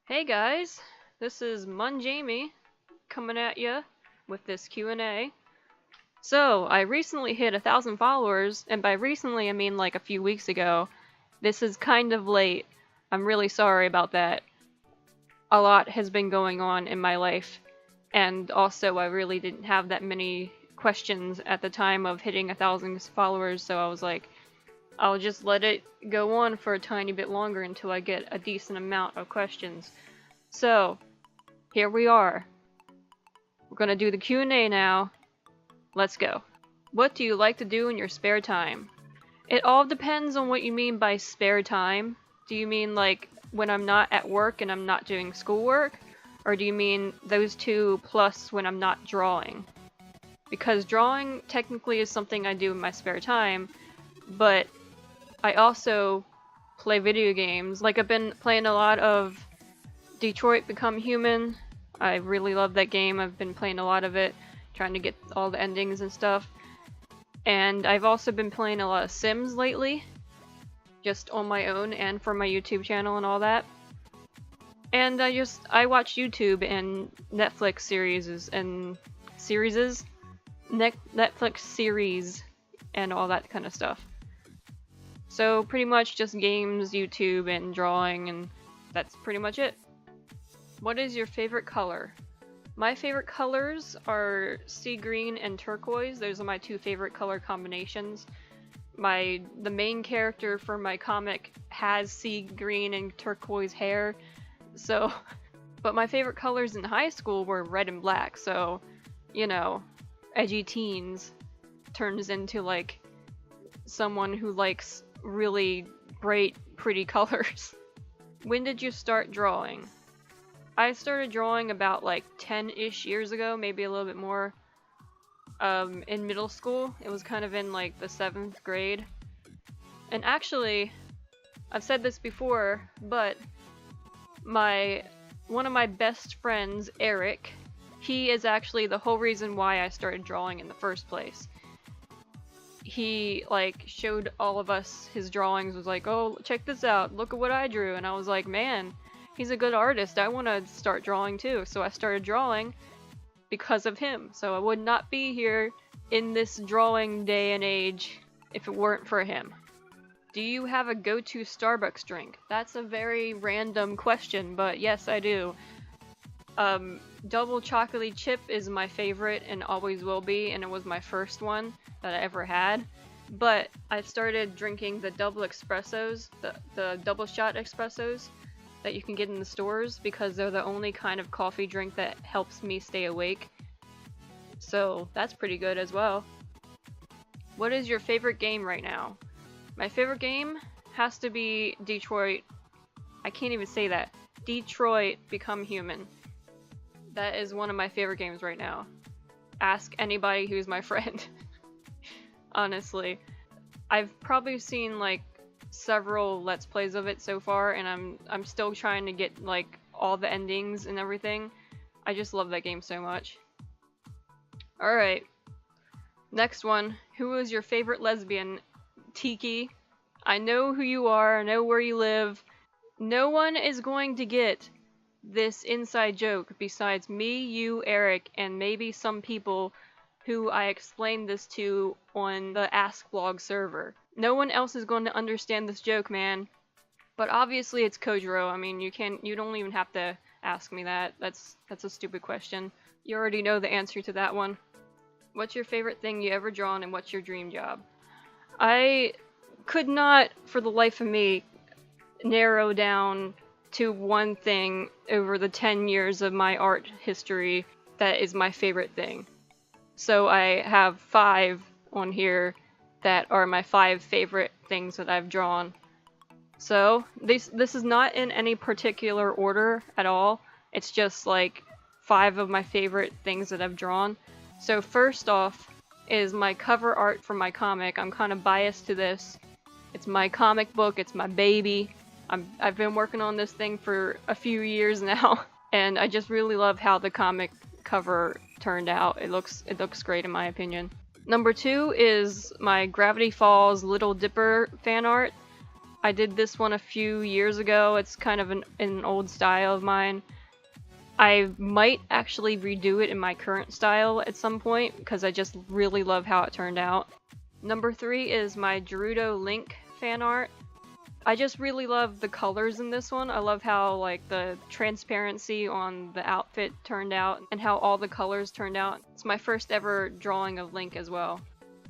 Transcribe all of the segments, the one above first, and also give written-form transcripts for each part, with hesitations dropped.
Hey guys, this is Mun Jamie coming at you with this Q&A. So, I recently hit 1,000 followers, and by recently I mean like a few weeks ago. This is kind of late. I'm really sorry about that. A lot has been going on in my life, and also I really didn't have that many questions at the time of hitting 1,000 followers, so I was like, I'll just let it go on for a tiny bit longer until I get a decent amount of questions. So, here we are. We're gonna do the Q&A now. Let's go. What do you like to do in your spare time? It all depends on what you mean by spare time. Do you mean like when I'm not at work and I'm not doing schoolwork? Or do you mean those two plus when I'm not drawing? Because drawing technically is something I do in my spare time, but I also play video games. Like I've been playing a lot of Detroit Become Human. I really love that game. I've been playing a lot of it, trying to get all the endings and stuff. And I've also been playing a lot of Sims lately, just on my own and for my YouTube channel and all that. And I watch YouTube and Netflix series and Netflix series and all that kind of stuff. So pretty much just games, YouTube, and drawing, and that's pretty much it. What is your favorite color? My favorite colors are sea green and turquoise. Those are my two favorite color combinations. The main character for my comic has sea green and turquoise hair, so but my favorite colors in high school were red and black, so you know, edgy teens turns into like someone who likes really bright, pretty colors. When did you start drawing? I started drawing about like 10-ish years ago, maybe a little bit more. In middle school. It was kind of in like the 7th grade. And actually, I've said this before, but one of my best friends, Eric, he is actually the whole reason why I started drawing in the first place. He like showed all of us his drawings, was like, oh, check this out, look at what I drew, and I was like, man, he's a good artist, I want to start drawing too. So I started drawing because of him. So I would not be here in this drawing day and age if it weren't for him. Do you have a go-to Starbucks drink? That's a very random question, but yes, I do. Double chocolatey chip is my favorite and always will be, and it was my first one that I ever had. But I've started drinking the double espressos, the double shot espressos that you can get in the stores, because they're the only kind of coffee drink that helps me stay awake. So that's pretty good as well. What is your favorite game right now? My favorite game has to be Detroit. I can't even say that. Detroit Become Human. That is one of my favorite games right now. Ask anybody who's my friend. Honestly. I've probably seen like several Let's Plays of it so far, and I'm still trying to get like all the endings and everything. I just love that game so much. Alright. Next one. Who is your favorite lesbian? Tiki. I know who you are, I know where you live. No one is going to get this inside joke besides me, you, Eric, and maybe some people who I explained this to on the Ask Blog server. No one else is going to understand this joke, man. But obviously it's Kojiro. I mean, you don't even have to ask me that. That's a stupid question. You already know the answer to that one. What's your favorite thing you ever drawn, and what's your dream job? I could not, for the life of me, narrow down to one thing over the 10 years of my art history that is my favorite thing. So I have 5 on here that are my 5 favorite things that I've drawn. So this is not in any particular order at all. It's just like 5 of my favorite things that I've drawn. So first off is my cover art for my comic. I'm kind of biased to this. It's my comic book, it's my baby. I've been working on this thing for a few years now, and I just really love how the comic cover turned out. It looks great in my opinion. Number 2 is my Gravity Falls Little Dipper fan art. I did this one a few years ago. It's kind of an old style of mine. I might actually redo it in my current style at some point because I just really love how it turned out. Number 3 is my Gerudo Link fan art. I just really love the colors in this one. I love how like the transparency on the outfit turned out and how all the colors turned out. It's my first ever drawing of Link as well.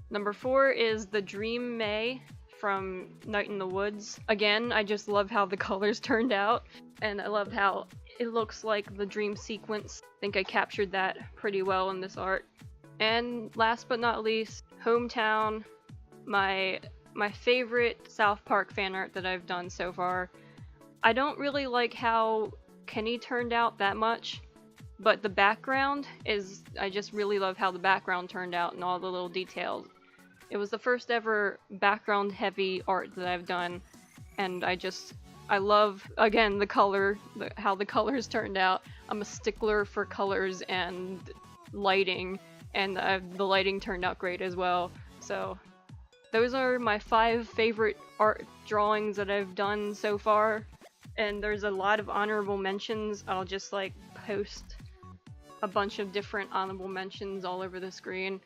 Number 4 is the Dream May from Night in the Woods. Again, I just love how the colors turned out, and I love how it looks like the dream sequence. I think I captured that pretty well in this art. And last but not least, Hometown, my favorite South Park fan art that I've done so far. I don't really like how Kenny turned out that much, but the background is, I just really love how the background turned out and all the little details. It was the first ever background heavy art that I've done, and I love, again, the color, how the colors turned out. I'm a stickler for colors and lighting, and the lighting turned out great as well. So those are my 5 favorite art drawings that I've done so far, and there's a lot of honorable mentions. I'll just like post a bunch of different honorable mentions all over the screen.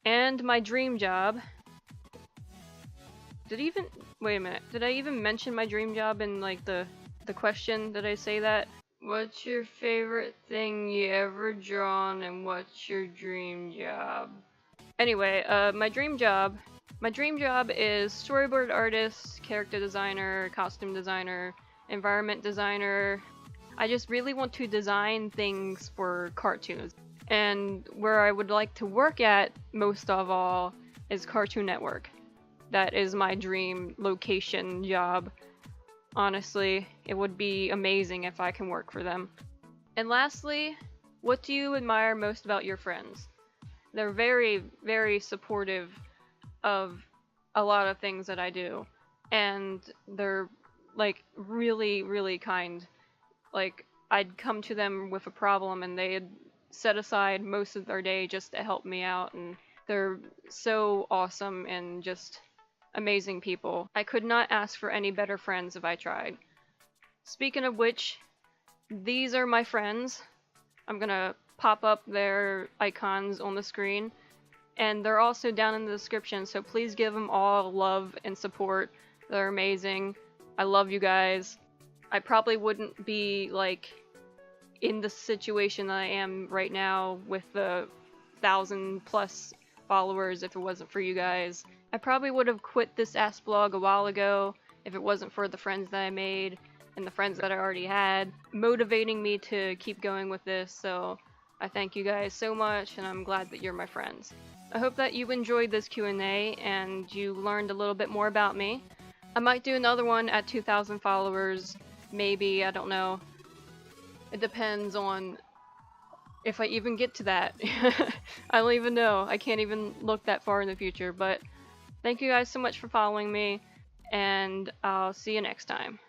And my dream job. Wait a minute, did I even mention my dream job in like the question? Did I say that? What's your favorite thing you ever drawn and what's your dream job? Anyway, my dream job is storyboard artist, character designer, costume designer, environment designer. I just really want to design things for cartoons. And where I would like to work at most of all is Cartoon Network. That is my dream location job. Honestly, it would be amazing if I can work for them. And lastly, what do you admire most about your friends? They're very, very supportive of a lot of things that I do. And they're like really, really kind. Like, I'd come to them with a problem and they'd set aside most of their day just to help me out, and they're so awesome and just amazing people. I could not ask for any better friends if I tried. Speaking of which, these are my friends. I'm gonna pop up their icons on the screen, and they're also down in the description, so please give them all love and support. They're amazing. I love you guys. I probably wouldn't be like in the situation that I am right now with the 1,000+ followers if it wasn't for you guys. I probably would have quit this ass blog a while ago if it wasn't for the friends that I made and the friends that I already had motivating me to keep going with this. So I thank you guys so much, and I'm glad that you're my friends. I hope that you enjoyed this Q&A and you learned a little bit more about me. I might do another one at 2,000 followers, maybe, I don't know. It depends on if I even get to that. I don't even know. I can't even look that far in the future, but thank you guys so much for following me, and I'll see you next time.